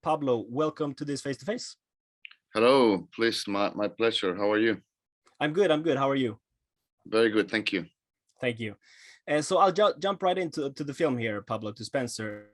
Pablo, welcome to this face-to-face. Hello, please, my pleasure. How are you? I'm good. I'm good. How are you? Very good, thank you. Thank you. So I'll jump right into the film here, Pablo, to Spencer.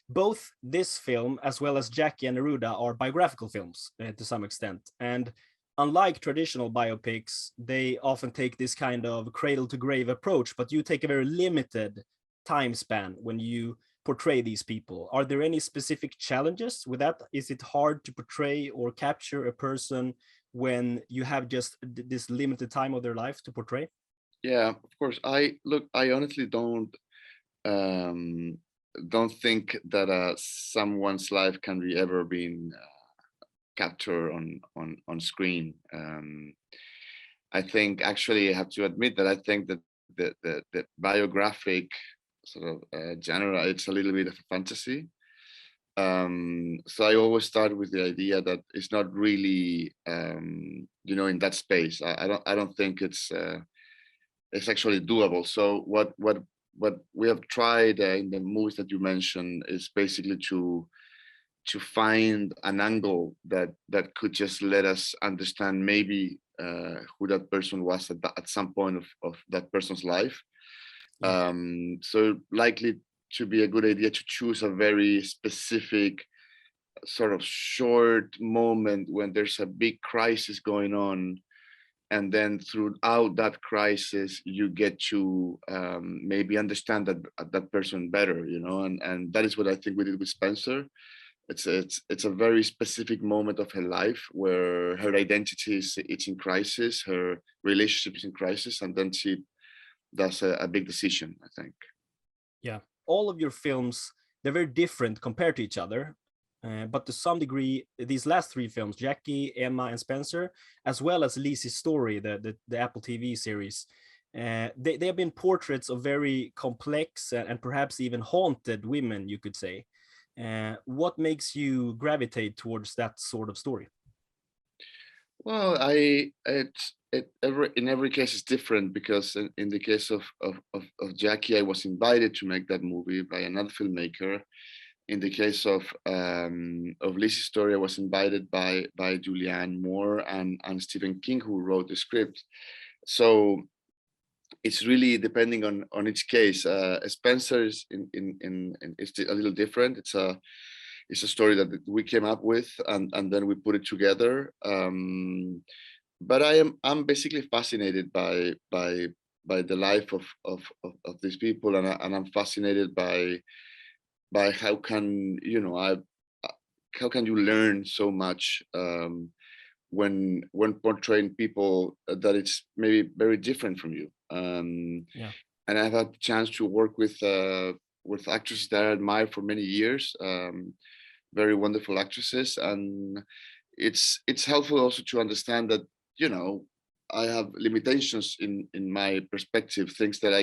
Both this film as well as Jackie and Neruda are biographical films to some extent. And unlike traditional biopics, they often take this kind of cradle to grave approach, but you take a very limited time span when you portray these people. Are there any specific challenges with that? Is it hard to portray or capture a person when you have just this limited time of their life to portray? Yeah, of course. I honestly um, don't think that someone's life can be ever been captured on screen. I think actually I have to admit that I think that the biographic sort of genre, it's a little bit of a fantasy. So I always start with the idea that it's not really in that space. I don't think it's actually doable. So what we have tried in the movies that you mentioned is basically to find an angle that could just let us understand maybe who that person was at some point of that person's life. Yeah. So likely to be a good idea to choose a very specific sort of short moment when there's a big crisis going on, and then throughout that crisis you get to maybe understand that person better, and that is what I think we did with Spencer. It's a very specific moment of her life where her identity is it's in crisis, her relationship is in crisis, and then she does a big decision, I think. Yeah, all of your films, they're very different compared to each other. But to some degree, these last three films, Jackie, Emma, and Spencer, as well as Lizzie's Story, the Apple TV series, they have been portraits of very complex and perhaps even haunted women, you could say. What makes you gravitate towards that sort of story? Well, in every case it's different, because in the case of Jackie, I was invited to make that movie by another filmmaker. In the case of Lizzie's Story, I was invited by Julianne Moore and Stephen King, who wrote the script. So it's really depending on each case. Spencer is it's a little different. It's a story that we came up with, and then we put it together. But I'm basically fascinated by the life of these people, and I'm fascinated by how can how can you learn so much when portraying people that it's maybe very different from you. Yeah. And I've had the chance to work with actresses that I admire for many years, very wonderful actresses, and it's helpful also to understand that I have limitations in my perspective, things that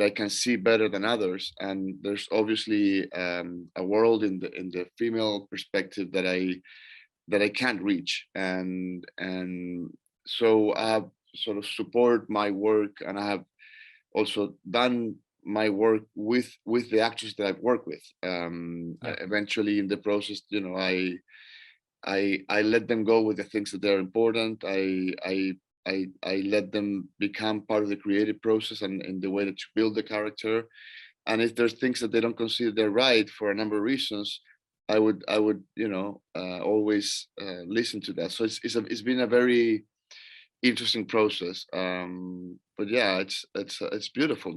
I can see better than others, and there's obviously a world in the female perspective that I can't reach, and so I have sort of support my work, and I have also done my work with the actors that I've worked with. Yeah. Eventually, in the process, I let them go with the things that they're important. I let them become part of the creative process and in the way that you build the character. And if there's things that they don't consider they're right for a number of reasons, I would always listen to that. So it's been a very interesting process. But yeah, it's beautiful.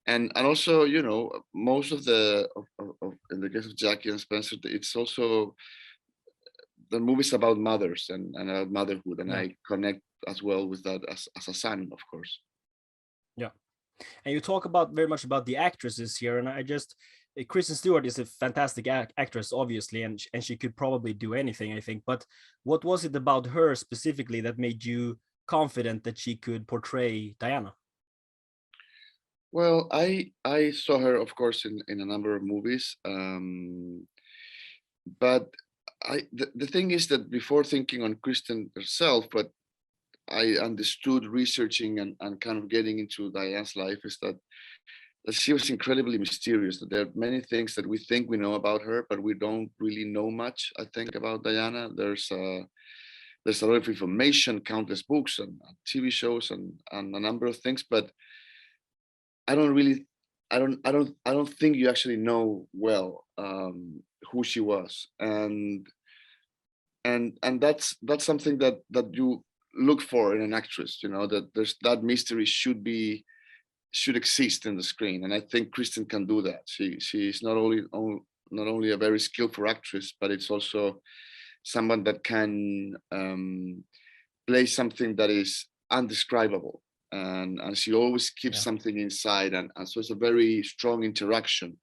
And also, most of in the case of Jackie and Spencer, it's also the movie's about mothers and about motherhood, and Yeah. I connect as well with that as a son, of course. Yeah. And you talk about very much about the actresses here, and I just Kristen Stewart is a fantastic actress, obviously, and and she could probably do anything, I think. But what was it about her specifically that made you confident that she could portray Diana? Well, I saw her, of course, in a number of movies, but the thing is that before thinking on Kristen herself, but I understood researching and kind of getting into Diane's life is that she was incredibly mysterious. There are many things that we think we know about her, but we don't really know much, I think, about Diana. There's a lot of information, countless books and TV shows and a number of things, but I don't really, I don't think you actually know well who she was, and that's something that you look for in an actress. You know, that there's that mystery should exist in the screen, and I think Kristen can do that. She's not only a very skillful actress, but it's also someone that can play something that is undescribable, and she always keeps Yeah. something inside, and so it's a very strong interaction.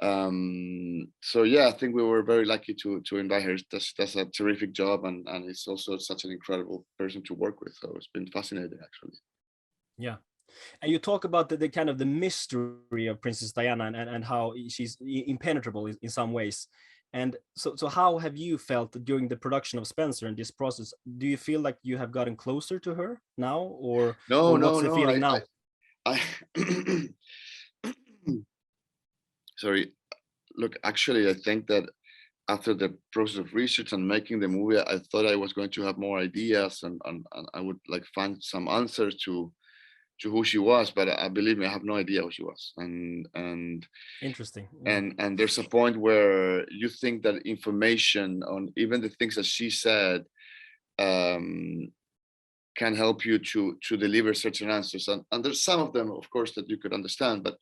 So yeah, I think we were very lucky to invite her. That's a terrific job, and it's also such an incredible person to work with. So it's been fascinating, actually. Yeah. And you talk about the kind of the mystery of Princess Diana, and how she's impenetrable in some ways. And so how have you felt during the production of Spencer in this process? Do you feel like you have gotten closer to her now, No, or no, what's the no. feeling now? I sorry. Look, actually, I think that after the process of research and making the movie, I thought I was going to have more ideas, and I would like find some answers to who she was, but I believe me, I have no idea who she was. Interesting. Yeah. And there's a point where you think that information on even the things that she said um, can help you to deliver certain answers. And there's some of them, of course, that you could understand, but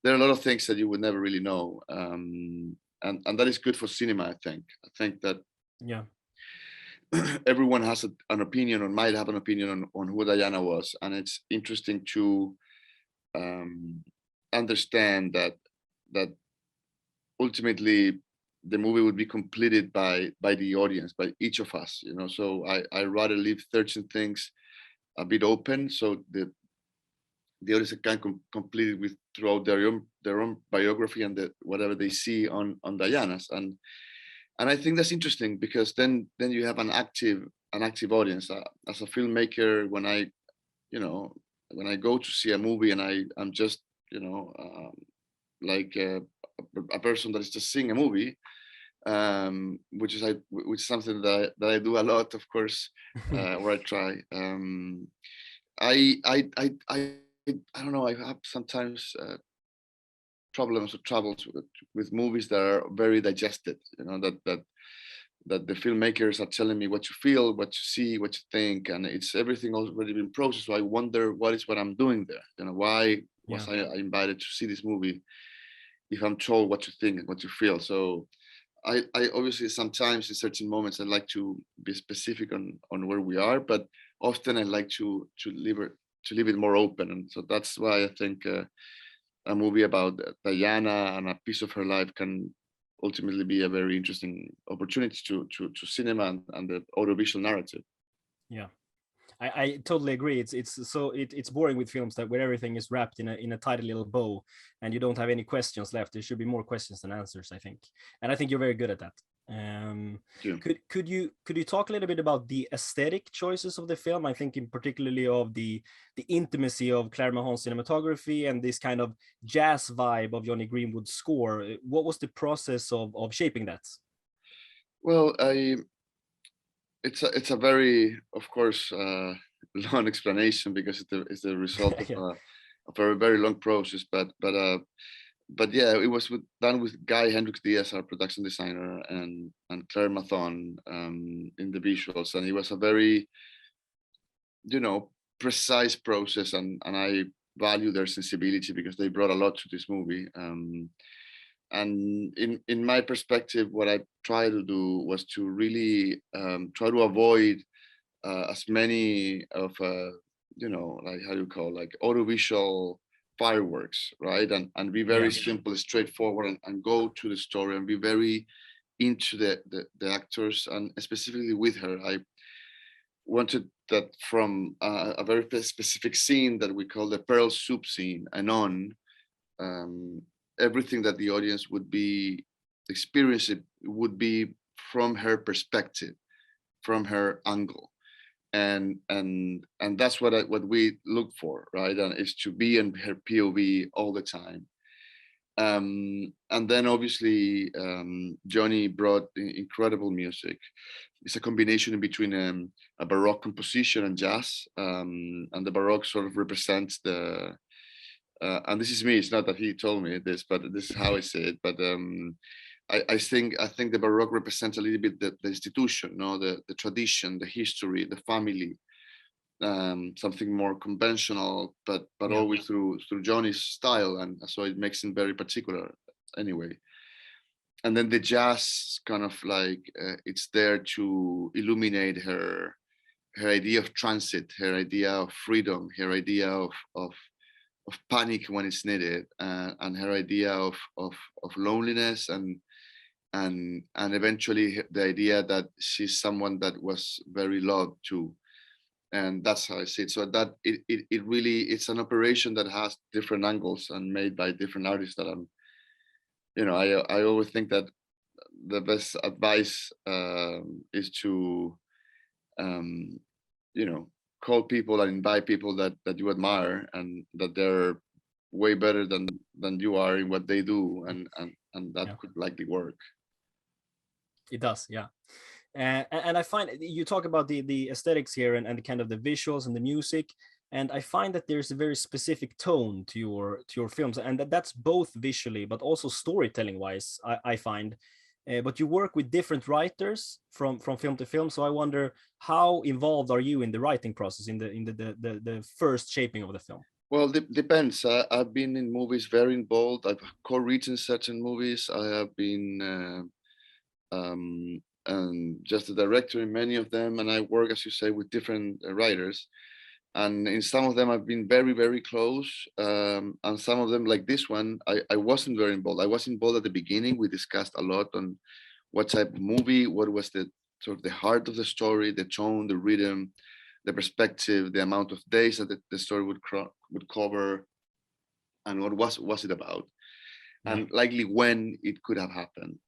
there are a lot of things that you would never really know. And that is good for cinema, I think. I think that Yeah. everyone has an opinion or might have an opinion on who Diana was. And it's interesting to understand that ultimately the movie would be completed by the audience, by each of us, you know. So I rather leave certain things a bit open, so the audience can complete it with throughout their own biography and whatever they see on Diana's. And I think that's interesting, because then you have an active audience. As a filmmaker, when I, you know, when I go to see a movie and I'm just, you know, like a person that is just seeing a movie, which is something that I do a lot, of course, where I try. I don't know. I have sometimes problems or troubles with movies that are very digested. You know, that the filmmakers are telling me what you feel, what you see, what you think, and it's everything already been processed. So I wonder what I'm doing there. You know, why was Yeah. I invited to see this movie if I'm told what you think and what you feel? So I obviously sometimes in certain moments I like to be specific on where we are, but often I like to leave it more open, and so that's why I think a movie about Diana and a piece of her life can ultimately be a very interesting opportunity to cinema and the audiovisual narrative. Yeah. I totally agree. It's boring with films that where everything is wrapped in a tidy little bow, and you don't have any questions left. There should be more questions than answers, I think, and I think you're very good at that. Thank you. Could you talk a little bit about the aesthetic choices of the film? I think in particularly of the intimacy of Claire Mahon's cinematography and this kind of jazz vibe of Johnny Greenwood's score. What was the process of shaping that? Well, it's a very, of course, long explanation, because it's the result Yeah. of a very long process. But yeah, it was done with Guy Hendricks Diaz, our production designer, and Claire Mathon in the visuals, and it was a very, you know, precise process, and I value their sensibility because they brought a lot to this movie. And in my perspective, what I tried to do was to really try to avoid as many of you know, like, how do you call, like, audiovisual fireworks, right? And be very Yeah. simple, straightforward, and go to the story, and be very into the actors, and specifically with her. I wanted that from a very specific scene that we call the pearl soup scene and on, um, everything that the audience would be experiencing would be from her perspective, from her angle. and that's what we look for, right? And is to be in her POV all the time. And then obviously Johnny brought incredible music. It's a combination in between a Baroque composition and jazz, and the Baroque sort of represents the. And this is me. It's not that he told me this, but this is how I say it. But I think the Baroque represents a little bit the institution, no, the tradition, the history, the family, something more conventional, but Yeah. always through Johnny's style, and so it makes him very particular. Anyway, and then the jazz kind of like it's there to illuminate her idea of transit, her idea of freedom, her idea of panic when it's needed, and her idea of loneliness and eventually the idea that she's someone that was very loved too. And that's how I see it. So that it really it's an operation that has different angles and made by different artists that I'm, I always think that the best advice is to um, you know call people and invite people that you admire and that they're way better than you are in what they do, and that Yeah, could likely work. it does. Yeah. And I find you talk about the aesthetics here and the kind of the visuals and the music, and I find that there's a very specific tone to your films, and that's both visually but also storytelling wise. I find, but you work with different writers from film to film, so I wonder how involved are you in the writing process in the first shaping of the film. Well, depends. I've been in movies very involved. I've co-written certain movies. I have been just a director in many of them, and I work, as you say, with different writers. And in some of them, I've been very, very close. And some of them, like this one, I wasn't very involved. I was involved at the beginning. We discussed a lot on what type of movie, what was the sort of the heart of the story, the tone, the rhythm, the perspective, the amount of days that the story would cover, and what was it about, Yeah. and likely when it could have happened.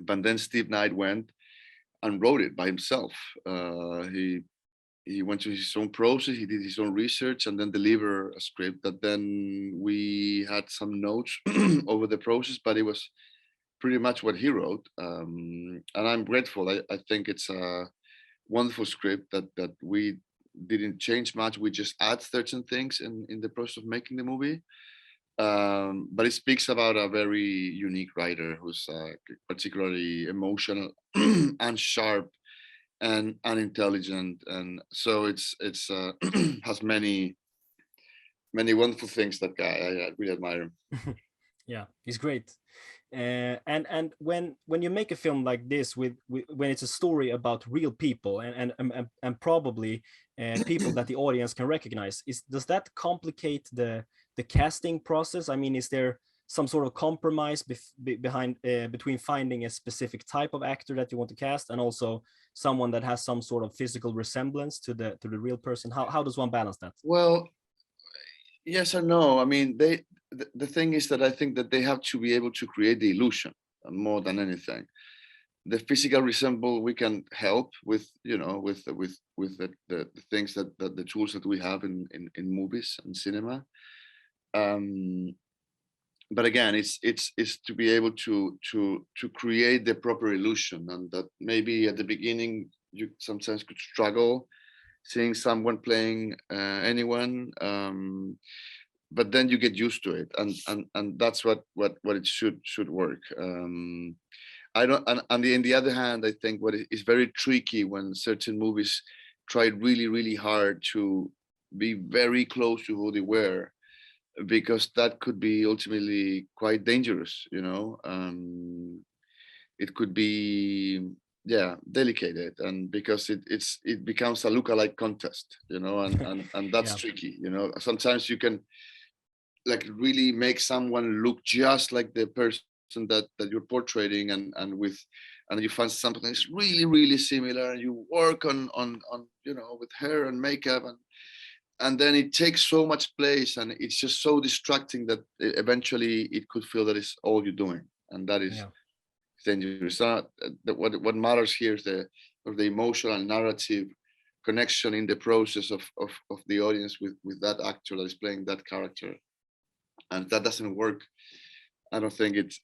But then Steve Knight went and wrote it by himself. He went to his own process, he did his own research, and then deliver a script that then we had some notes over the process, but it was pretty much what he wrote. And I'm grateful. I think it's a wonderful script that we didn't change much. We just add certain things in the process of making the movie. But it speaks about a very unique writer who's particularly emotional and sharp and intelligent, and so it's has many wonderful things. That guy, I really admire him. Yeah, he's great. And when you make a film like this with when it's a story about real people and probably people that the audience can recognize, does that complicate the casting process? I mean, is there some sort of compromise behind between finding a specific type of actor that you want to cast and also someone that has some sort of physical resemblance to the real person? How does one balance that? Well, yes or no. I mean, the thing is that I think that they have to be able to create the illusion more than anything. The physical resemble we can help with, the things that the tools that we have in movies and cinema. Um, but again, it's to be able to create the proper illusion, and that maybe at the beginning you sometimes could struggle seeing someone playing anyone, but then you get used to it, and that's what it should work. I don't, and on the other hand, I think what is very tricky when certain movies try really really hard to be very close to who they were, because that could be ultimately quite dangerous. It could be, yeah, delicate, and because it becomes a lookalike contest, and that's Yeah. tricky. Sometimes you can like really make someone look just like the person that you're portraying, and you find something that's really really similar, and you work on with hair and makeup, and then it takes so much place, and it's just so distracting that eventually it could feel that it's all you're doing, and that is Yeah. dangerous. What matters here is the emotional narrative connection in the process of the audience with that actor that is playing that character, and that doesn't work. I don't think it's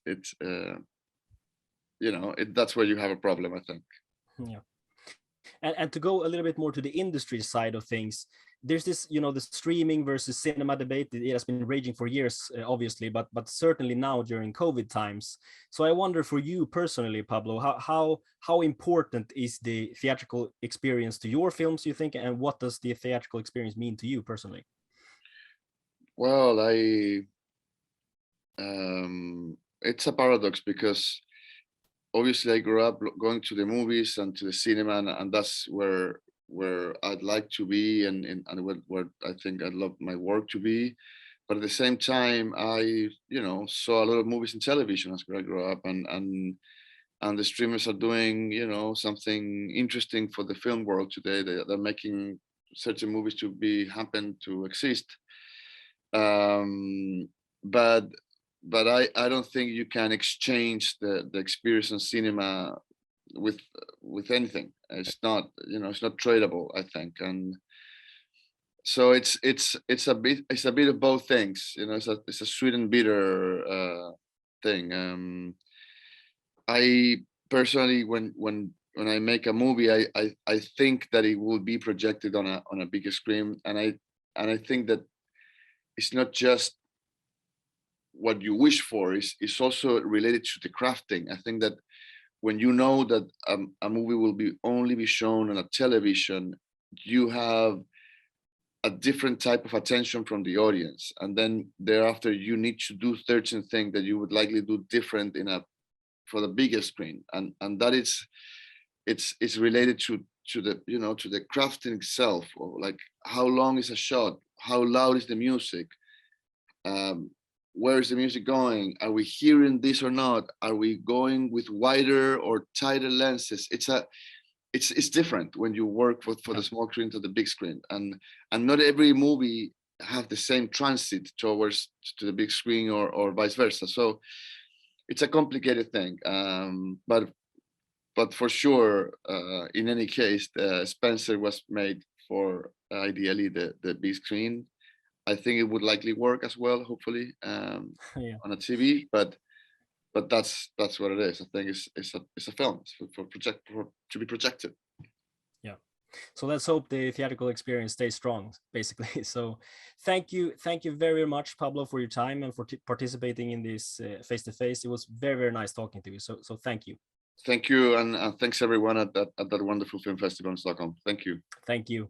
that's where you have a problem, I think. Yeah. And to go a little bit more to the industry side of things, there's this, the streaming versus cinema debate. It has been raging for years, obviously, but certainly now during COVID times. So I wonder, for you personally, Pablo, how important is the theatrical experience to your films, you think, and what does the theatrical experience mean to you personally? Well, it's a paradox, because obviously I grew up going to the movies and to the cinema, and that's where I'd like to be, and where I think I'd love my work to be. But at the same time, I saw a lot of movies and television as I grew up, and the streamers are doing something interesting for the film world today. They're making certain movies to be happen to exist. Um, but I don't think you can exchange the experience in cinema with anything. It's not tradable, I think. And so it's a bit of both things. It's a sweet and bitter thing. I personally, when I make a movie, I think that it will be projected on a bigger screen, and I think that it's not just what you wish for, is also related to the crafting. I think that when you know that a movie will only be shown on a television, you have a different type of attention from the audience, and then thereafter you need to do certain things that you would likely do different for the bigger screen, and that it's related to the to the crafting itself, or like how long is a shot, how loud is the music, where is the music going, are we hearing this or not, are we going with wider or tighter lenses. It's different when you work for the small screen to the big screen, and not every movie have the same transit towards to the big screen, or vice versa. So it's a complicated thing, but for sure, in any case, Spencer was made for ideally the big screen. I think it would likely work as well, hopefully, Yeah. on a TV. But that's what it is. I think it's a film. It's to be projected. Yeah. So let's hope the theatrical experience stays strong, basically. So thank you very much, Pablo, for your time and for participating in this face to face. It was very, very nice talking to you. So thank you. Thank you, and thanks everyone at that wonderful film festival in Stockholm. Thank you. Thank you.